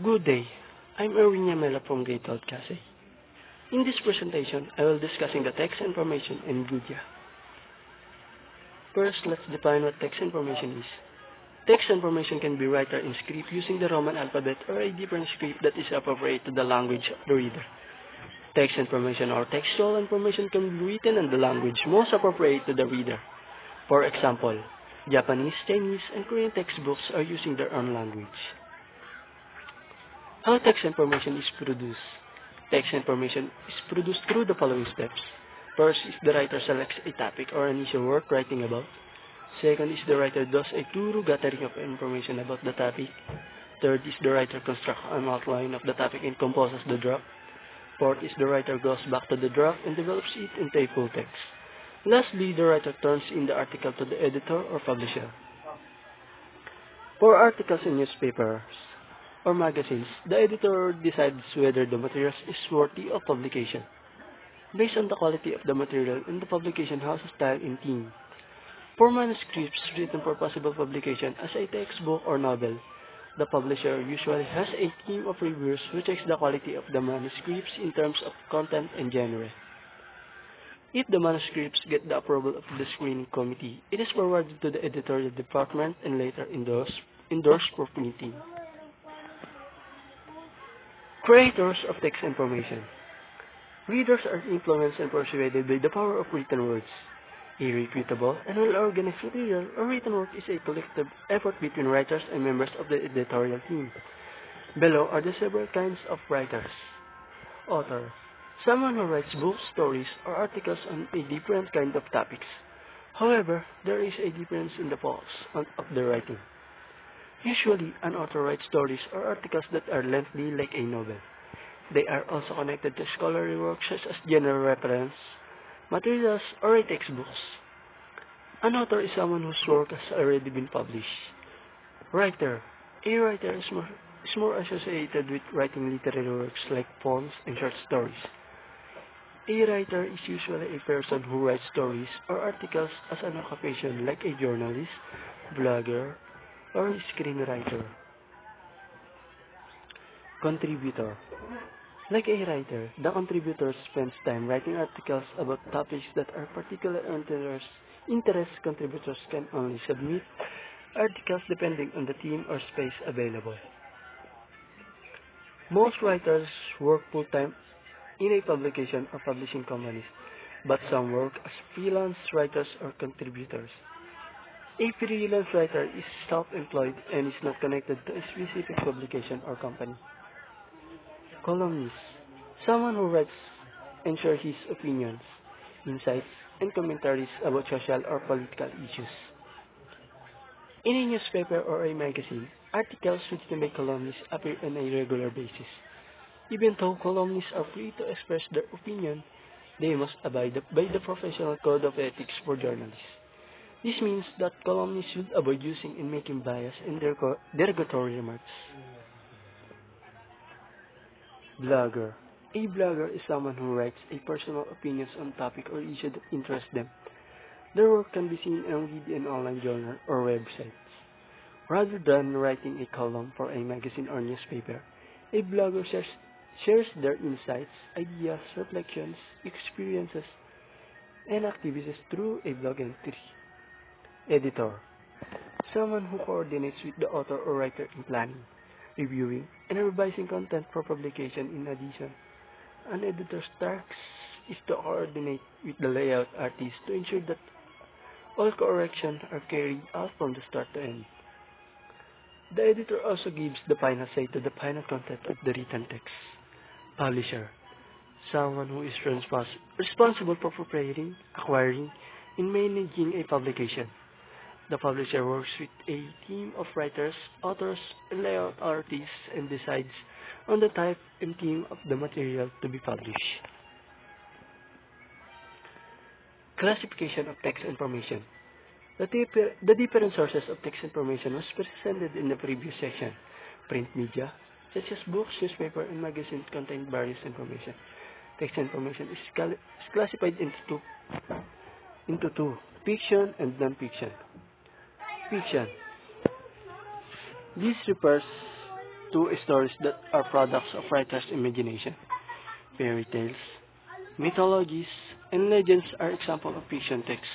Good day. I'm Erwin Yamela from Grade 12 Kasi. In this presentation, I will discussing the text information and media. First, let's define what text information is. Text information can be written in script using the Roman alphabet or a different script that is appropriate to the language of the reader. Text information or textual information can be written in the language most appropriate to the reader. For example, Japanese, Chinese, and Korean textbooks are using their own language. How text information is produced? Text information is produced through the following steps. First is the writer selects a topic or an issue worth writing about. Second is the writer does a thorough gathering of information about the topic. Third is the writer constructs an outline of the topic and composes the draft. Fourth is the writer goes back to the draft and develops it into a full text. Lastly, the writer turns in the article to the editor or publisher. For articles in newspapers or magazines, the editor decides whether the material is worthy of publication. Based on the quality of the material and the publication house's style and theme. For manuscripts written for possible publication as a textbook or novel, the publisher usually has a team of reviewers who checks the quality of the manuscripts in terms of content and genre. If the manuscripts get the approval of the screening committee, it is forwarded to the editorial department and later endorsed for printing. Creators of text information. Readers are influenced and persuaded by the power of written words. A reputable and well-organized material or written work is a collective effort between writers and members of the editorial team. Below are the several kinds of writers. Author. Someone who writes books, stories, or articles on a different kind of topics. However, there is a difference in the focus of the writing. Usually, an author writes stories or articles that are lengthy like a novel. They are also connected to scholarly works such as general reference, materials, or textbooks. An author is someone whose work has already been published. Writer. A writer is more associated with writing literary works like poems and short stories. A writer is usually a person who writes stories or articles as an occupation like a journalist, blogger, or a screenwriter. Contributor. Like a writer, the contributor spends time writing articles about topics that are particular interest. Contributors can only submit articles depending on the theme or space available. Most writers work full-time in a publication or publishing companies, but some work as freelance writers or contributors. A freelance writer is self-employed and is not connected to a specific publication or company. Columnist. Someone who writes and shares his opinions, insights, and commentaries about social or political issues. In a newspaper or a magazine, articles written by columnists appear on a regular basis. Even though columnists are free to express their opinion, they must abide by the professional code of ethics for journalists. This means that columnists should avoid using and making biased and derogatory remarks. Blogger. A blogger is someone who writes a personal opinions on topic or issue that interests them. Their work can be seen on media and online journal or websites. Rather than writing a column for a magazine or newspaper, a blogger shares their insights, ideas, reflections, experiences, and activities through a blog entry. Editor. Someone who coordinates with the author or writer in planning, reviewing, and revising content for publication. In addition, an editor's task is to coordinate with the layout artist to ensure that all corrections are carried out from the start to end. The editor also gives the final say to the final content of the written text. Publisher. Someone who is responsible for preparing, acquiring, and managing a publication. The publisher works with a team of writers, authors, and layout artists and decides on the type and theme of the material to be published. Classification of text information. The different sources of text information was presented in the previous section. Print media, such as books, newspaper, and magazines, contain various information. Text information is classified into two, fiction and non-fiction. Fiction. This refers to stories that are products of writers' imagination. Fairy tales, mythologies, and legends are examples of fiction texts.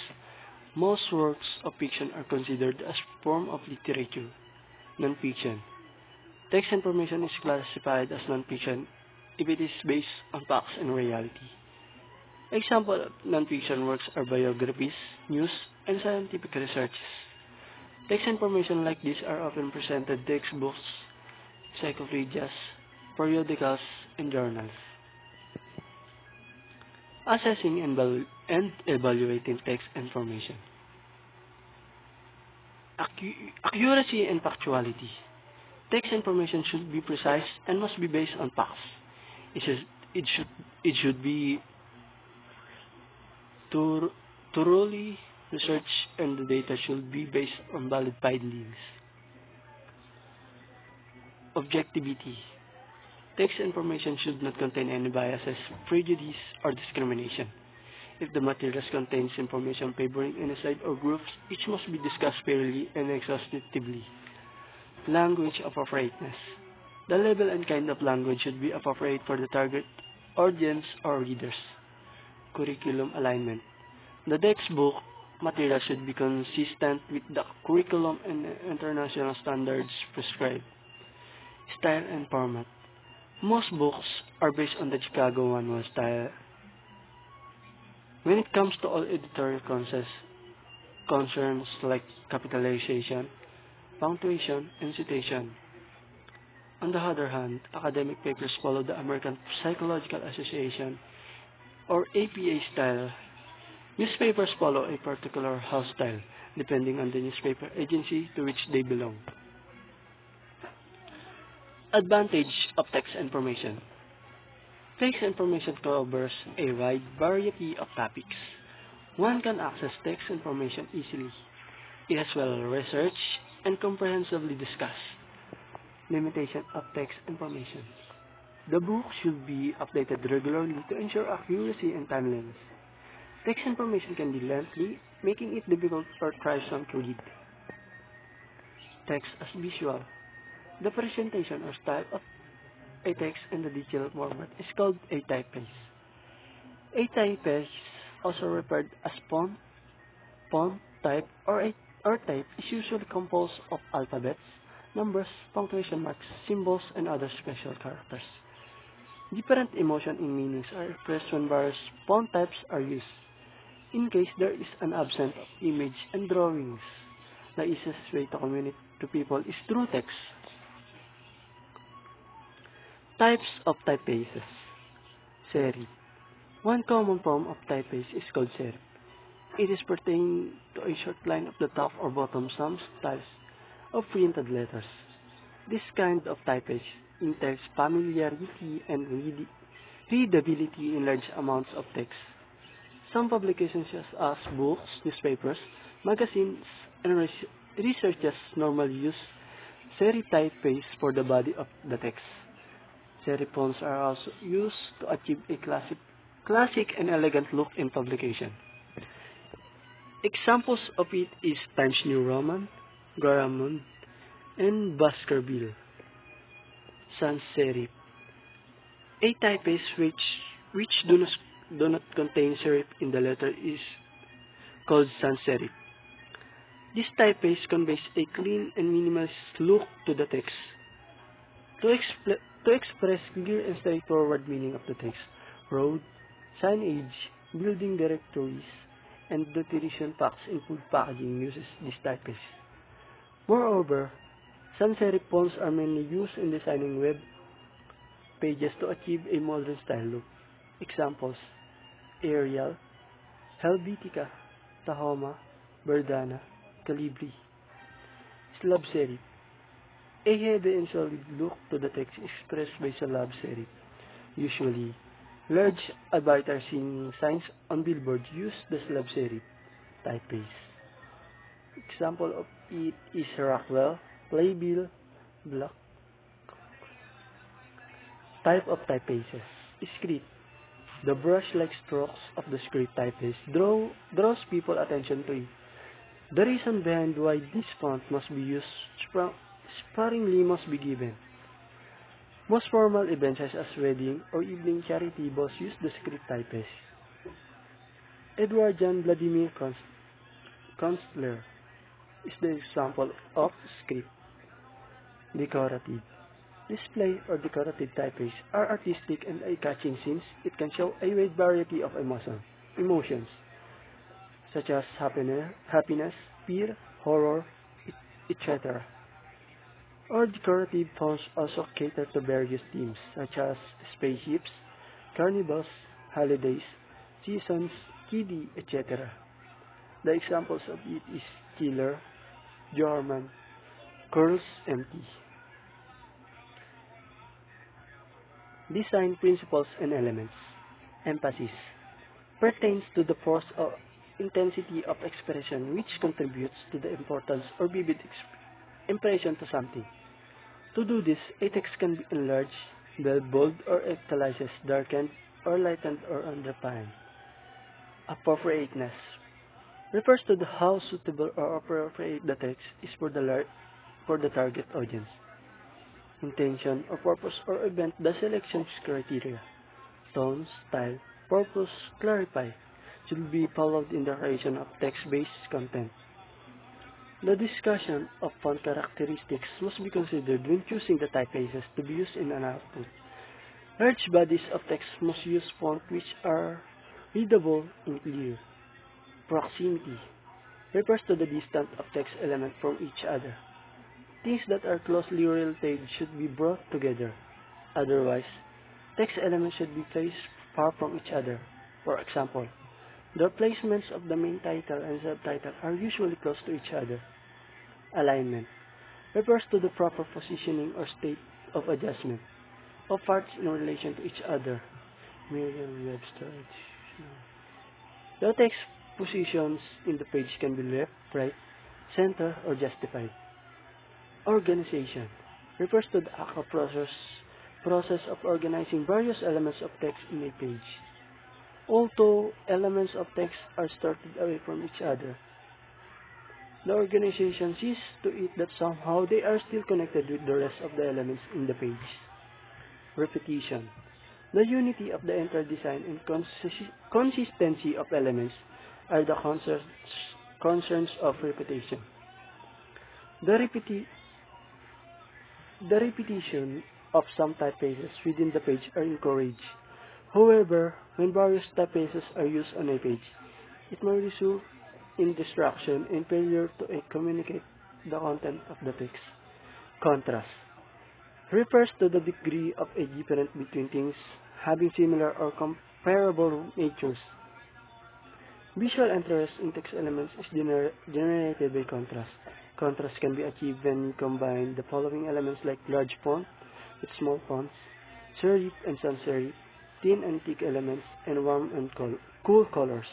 Most works of fiction are considered as form of literature. Non-fiction. Text information is classified as non-fiction if it is based on facts and reality. Example of non-fiction works are biographies, news, and scientific researches. Text information like this are often presented in textbooks, encyclopedias, periodicals, and journals. Assessing and evaluating text information. Accuracy and factuality. Text information should be precise and must be based on facts. It should, it should be thoroughly researched and the data should be based on valid findings. Objectivity. Text information should not contain any biases, prejudice, or discrimination. If the materials contains information favoring any side or groups, each must be discussed fairly and exhaustively. Language appropriateness. The level and kind of language should be appropriate for the target audience or readers. Curriculum alignment. The textbook material should be consistent with the curriculum and international standards prescribed. Style and format. Most books are based on the Chicago Manual style. When it comes to all editorial concerns like capitalization, punctuation, and citation. On the other hand, academic papers follow the American Psychological Association or APA style. Newspapers follow a particular house style, depending on the newspaper agency to which they belong. Advantage of text information. Text information covers a wide variety of topics. One can access text information easily. It is well researched and comprehensively discussed. Limitation of text information. The book should be updated regularly to ensure accuracy and timeliness. Text information can be lengthy, making it difficult or tiresome to read. Text as visual. The presentation or style of a text in the digital format is called a typeface. A typeface, also referred as font type, or type, is usually composed of alphabets, numbers, punctuation marks, symbols, and other special characters. Different emotion and meanings are expressed when various font types are used. In case there is an absence of image and drawings, the easiest way to communicate to people is through text. Types of typefaces. Serif. One common form of typeface is called serif. It is pertaining to a short line of the top or bottom some styles of printed letters. This kind of typeface entails familiarity and readability in large amounts of text. Some publications such as books, newspapers, magazines, and researchers normally use serif typeface for the body of the text. Serif fonts are also used to achieve a classic and elegant look in publication. Examples of it is Times New Roman, Garamond, and Baskerville. Sans serif. A typeface which do not contain serif in the letter is called sans serif. This typeface conveys a clean and minimalist look to the text. To express clear and straightforward meaning of the text, road, signage, building directories, and nutrition facts in food packaging uses this typeface. Moreover, sans serif fonts are mainly used in designing web pages to achieve a modern style look. Examples: Arial, Helvetica, Tahoma, Verdana, Calibri. Slab serif. A heavy and solid look to the text expressed by slab serif. Usually, large advertising signs on billboards use the slab serif typeface. Example of it is Rockwell, Playbill, Black. Type of typefaces. Script. The brush-like strokes of the script typeface draws people's attention to it. The reason behind why this font must be used sparingly must be given. Most formal events such as wedding or evening charity balls use the script typeface. Edward Jan Vladimir Kunstler is the example of script. Decorative. Display or decorative typeface are artistic and eye-catching since it can show a wide variety of emotions, such as happiness, fear, horror, etc. Or decorative fonts also cater to various themes, such as spaceships, carnivals, holidays, seasons, kiddie, etc. The examples of it is Killer, Jarman, Curls Empty. Design principles and elements. Emphasis pertains to the force or intensity of expression which contributes to the importance or vivid impression to something. To do this, a text can be enlarged, bold or italicized, darkened or lightened or underlined. Appropriateness refers to the how suitable or appropriate the text is for the target audience. Intention or purpose or event the selection criteria. Tone, style, purpose, clarify should be followed in the creation of text-based content. The discussion of font characteristics must be considered when choosing the typefaces to be used in an output. Large bodies of text must use fonts which are readable and clear. Proximity refers to the distance of text elements from each other. Things that are closely related should be brought together. Otherwise, text elements should be placed far from each other. For example, the placements of the main title and subtitle are usually close to each other. Alignment refers to the proper positioning or state of adjustment of parts in relation to each other. Merriam-Webster. The text positions in the page can be left, right, center, or justified. Organization refers to the act of process of organizing various elements of text in a page. Although elements of text are started away from each other, the organization sees to it that somehow they are still connected with the rest of the elements in the page. Repetition. The unity of the entire design and consistency of elements are the concerns of repetition. The repetition of some typefaces within the page are encouraged. However, when various typefaces are used on a page, it may result in distraction and failure to communicate the content of the text. Contrast refers to the degree of a difference between things having similar or comparable natures. Visual interest in text elements is generated by contrast. Contrast can be achieved when you combine the following elements like large font with small fonts, serif and sans serif, thin and thick elements, and warm and cool colors.